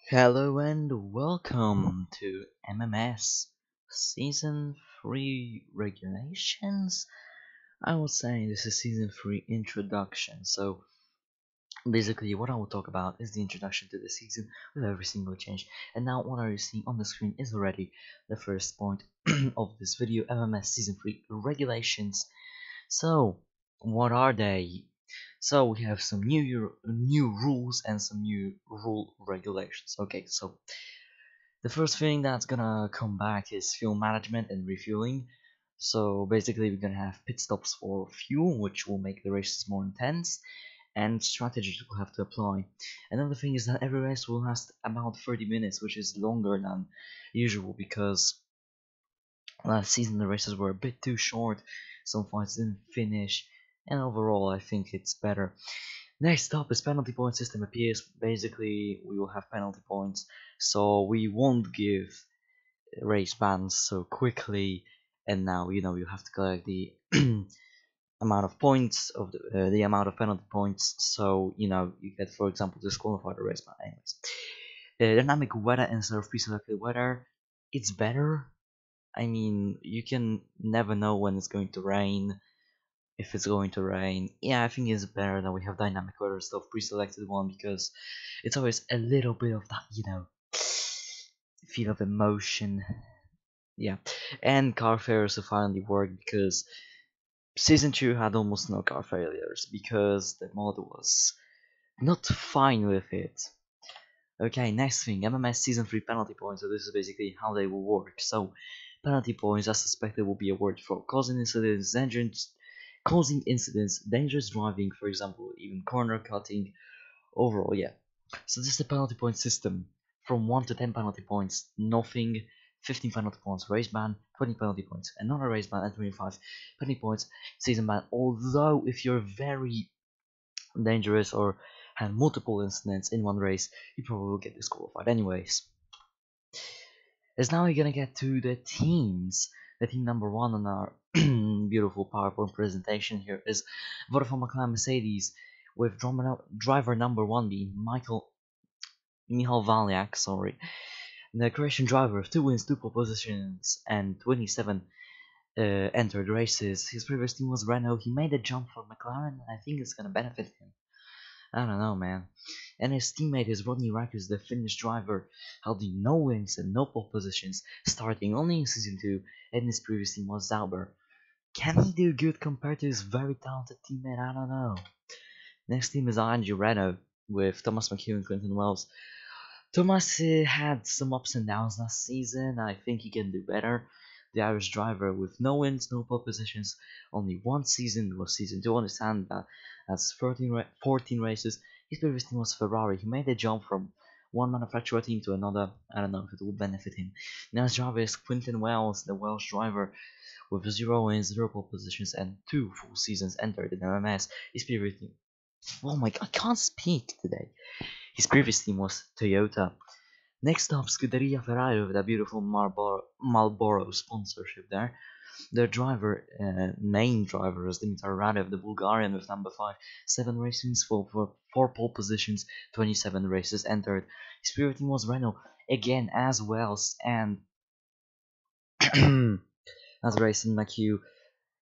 Hello and welcome to MMS Season 3 Regulations. I would say this is Season 3 Introduction. So basically what I will talk about is the introduction to the season with every single change. And now what are you seeing on the screen is already the first point of this video, MMS Season 3 Regulations. So what are they? So we have some new rules and some new rule regulations. Okay, so the first thing that's gonna come back is fuel management and refueling. So basically, we're gonna have pit stops for fuel, which will make the races more intense, and strategies will have to apply. Another thing is that every race will last about 30 minutes, which is longer than usual because last season the races were a bit too short, some fights didn't finish, and overall I think it's better. Next up is penalty point system appears. Basically, we will have penalty points, so we won't give race bans so quickly. And now you have to collect the amount of points of the amount of penalty points. So you get, for example, disqualified a race ban. Anyways, dynamic weather instead of pre-selected weather. It's better. I mean, you can never know when it's going to rain, if it's going to rain. Yeah, I think it's better that we have dynamic weather instead of pre-selected one because it's always a little bit of that, feel of emotion. Yeah, and car failures have finally worked because season 2 had almost no car failures because the mod was not fine with it. Okay, next thing, MMS Season 3 penalty points. So this is basically how they will work. So penalty points, as suspected, will be awarded for causing incidents, dangerous driving, for example, even corner cutting. Overall, yeah. So this is the penalty point system. From 1 to 10 penalty points, nothing. 15 penalty points, race ban, 20 penalty points, another race ban, and 25 penalty points, season ban. Although, if you're very dangerous or had multiple incidents in one race, you probably will get disqualified anyways. As now we're gonna get to the teams. The team number 1 on our beautiful PowerPoint presentation here is Vodafone McLaren Mercedes, with driver number 1 being Michal Valiak, sorry. The Croatian driver with 2 wins, 2 pole positions, and 27 entered races. His previous team was Renault. He made a jump for McLaren, and I think it's gonna benefit him. I don't know, man. And his teammate is Rodney Rickers, the Finnish driver, holding no wins and no pole positions, starting only in season 2, and his previous team was Sauber. Can he do good compared to his very talented teammate? I don't know. Next team is ING Renault, with Thomas McHugh and Quinton Wells. Thomas had some ups and downs last season. I think he can do better. The Irish driver with no wins, no pole positions, only one season was season 2. Understand that that's 14 races. His previous team was Ferrari. He made a jump from one manufacturer team to another. I don't know if it will benefit him. Now his driver is Quinton Wells, the Welsh driver, with 0 wins, 0 pole positions, and 2 full seasons entered in MMS. His previous team. Oh my god, I can't speak today. His previous team was Toyota. Next up, Scuderia Ferrari with a beautiful Marlboro sponsorship there. Their driver, main driver, is Dimitar Radev, the Bulgarian, with number 5, 7 races for 4 pole positions, 27 races entered. His previous team was Renault, again as well, and as Racing McHugh.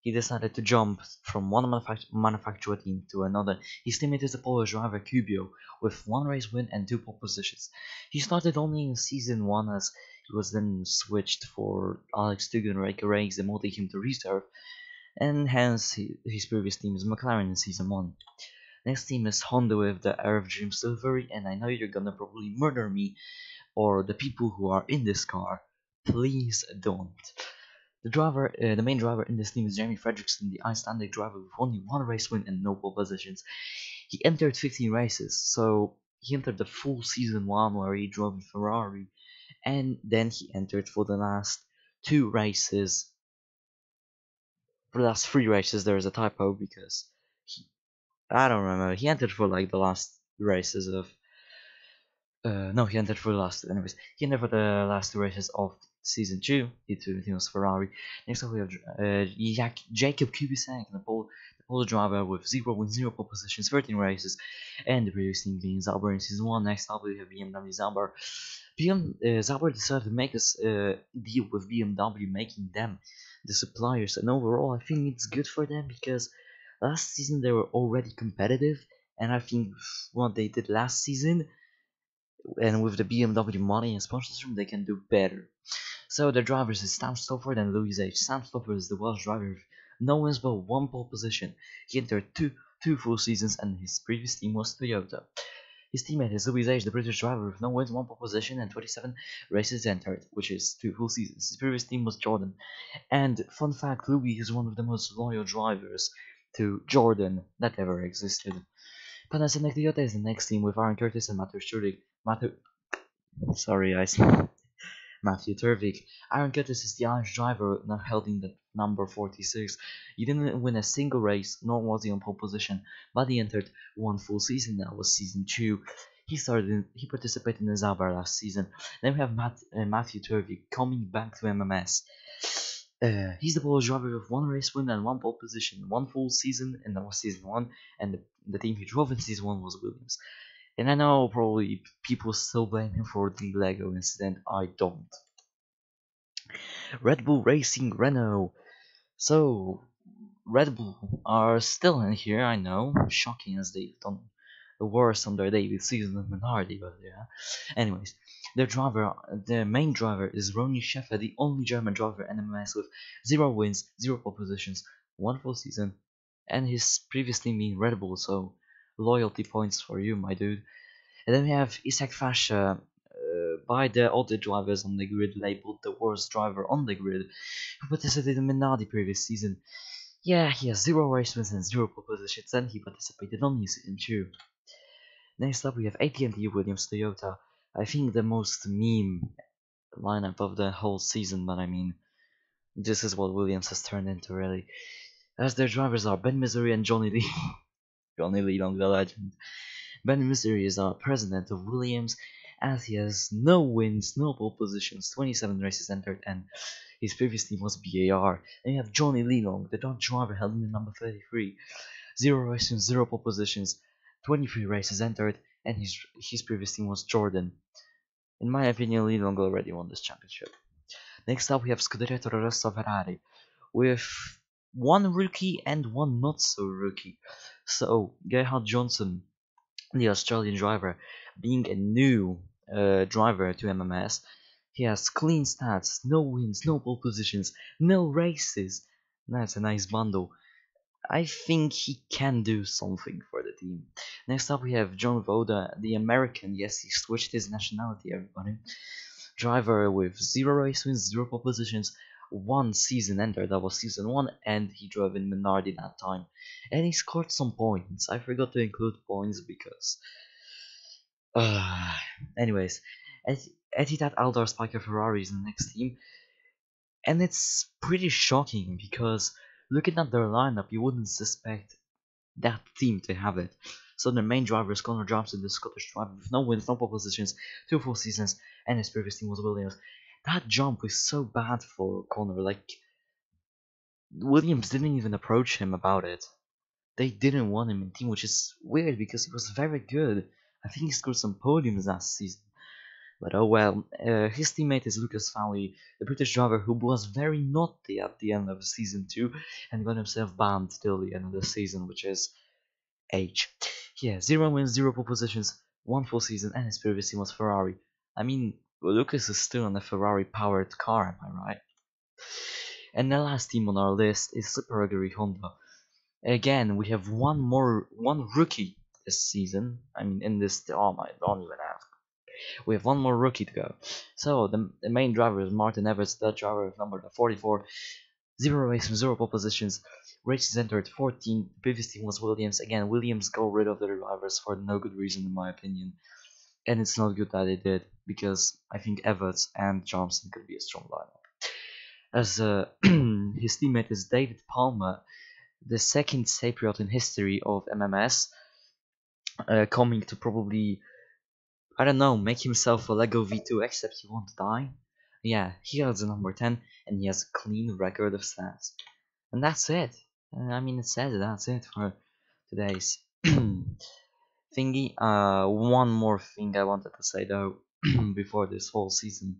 He decided to jump from one manufacturer team to another. His teammate is the Polish driver Kubio, with 1 race win and 2 pole positions. He started only in season 1, as he was then switched for Alex Tugenrake race, demoting him to reserve, and hence his previous team is McLaren in season 1. Next team is Honda with the Earth Dream Silvery, and I know you're gonna probably murder me or the people who are in this car. Please don't. The main driver in this team is Jamie Fredrickson, the Icelandic driver with only 1 race win and no pole positions. He entered 15 races, so he entered the full season 1 where he drove a Ferrari, and then he entered for the last 2 races. For the last 3 races, there is a typo because I don't remember. He entered for like the last races of no, he entered for the last. Anyways, he entered for the last 2 races of season 2. He was Ferrari. Next up, we have Jacob Kubicek, the pole driver with 0 wins, 0 pole positions, 13 races, and the previous team being Sauber in season 1. Next up, we have BMW Sauber. Sauber decided to make this deal with BMW, making them the suppliers, and overall, I think it's good for them because last season they were already competitive, and I think what they did last season, and with the BMW money and sponsorship, they can do better. So the drivers is Sam Stofford and Louis H. Sam Stofford is the Welsh driver with no wins but one pole position. He entered two full seasons and his previous team was Toyota. His teammate is Louis H., the British driver with no wins, one pole position and 27 races entered, which is 2 full seasons. His previous team was Jordan. And fun fact, Louis is one of the most loyal drivers to Jordan that ever existed. Panasonic Toyota is the next team with Aaron Curtis and Matthew Sturdick. Sorry, I Matthew Turvik. Aaron Curtis is the Irish driver now holding the number 46. He didn't win a single race, nor was he on pole position, but he entered one full season. That was season 2. He participated in the Sauber last season. Then we have Matthew Turvik coming back to MMS. He's the Polish driver with one race win and one pole position, one full season, and that was season 1. And the team he drove in season 1 was Williams. And I know probably people still blame him for the Lego incident. I don't. Red Bull Racing Renault. So, Red Bull are still in here, I know. Shocking as they've done the worst on their debut season than Minardi, but yeah. Anyways, their main driver is Ronnie Scheffer, the only German driver in MMS with 0 wins, 0 pole positions, 1 full season, and his previous team being Red Bull, so loyalty points for you, my dude. And then we have Isaac Fasha, by the other drivers on the grid labeled the worst driver on the grid, who participated in Minardi previous season. Yeah, he has 0 race wins and 0 pole positions, and he participated only season 2. Next up we have AT&T Williams Toyota. I think the most meme lineup of the whole season, but I mean, this is what Williams has turned into really. As their drivers are Ben Missouri and Johnny Lee. Johnny Lee, long the legend. Ben Missouri is our president of Williams, as he has no wins, no pole positions, 27 races entered, and his previous team was BAR. Then you have Johnny Leelong, the Dodge driver held in the number 33. 0 races, 0 pole positions, 23 races entered, and his previous team was Jordan. In my opinion, Leelong already won this championship. Next up we have Scuderia Rosso Ferrari, with one rookie and one not so rookie. So, Gerhard Johnson, the Australian driver, being a new driver to MMS, he has clean stats, no wins, no pole positions, no races. That's a nice bundle. I think he can do something for the team. Next up we have John Voda, the American. Yes, he switched his nationality, everybody. Driver with 0 race wins, 0 pole positions, 1 season entered, that was season 1, and he drove in Minardi that time. And he scored some points. I forgot to include points because... anyways, Etihad Aldar Spiker Ferrari is the next team. And it's pretty shocking because looking at their lineup, you wouldn't suspect that team to have it. So their main driver is Connor Johnson, the Scottish driver with no wins, no pole positions, 2 full seasons, and his previous team was Williams. That jump was so bad for Connor, like, Williams didn't even approach him about it. They didn't want him in team, which is weird because he was very good. I think he scored some podiums last season. But oh well, his teammate is Lucas Fowley, the British driver who was very naughty at the end of season 2 and got himself banned till the end of the season, which is H. Yeah, 0 wins, 0 pole positions, 1 full season, and his previous team was Ferrari. I mean, Lucas is still in a Ferrari-powered car, am I right? And the last team on our list is Super Aguri Honda. Again, we have one rookie this season. I mean, in this, oh my, don't even ask. We have one more rookie to go. So the main driver is Martin Everts, the driver with number 44. 0 races, 0 pole positions. Races entered 14. The previous team was Williams. Again, Williams got rid of their drivers for no good reason, in my opinion. And it's not good that they did, because I think Everts and Johnson could be a strong lineup. As his teammate is David Palmer, the second Cypriot in history of MMS, coming to probably, I don't know, make himself a Lego V2, except he won't die. Yeah, he holds the number 10, and he has a clean record of stats. And that's it. I mean, it says that's it for today's thingy. One more thing I wanted to say though, before this whole season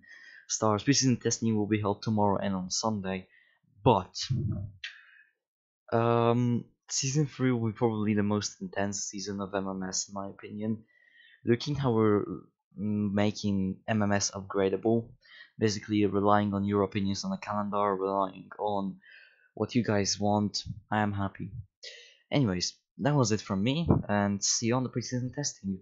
starts. Preseason testing will be held tomorrow and on Sunday, but season 3 will be probably the most intense season of MMS in my opinion. Looking how we're making MMS upgradable, basically relying on your opinions on the calendar, relying on what you guys want, I am happy. Anyways, that was it from me, and see you on the preseason testing.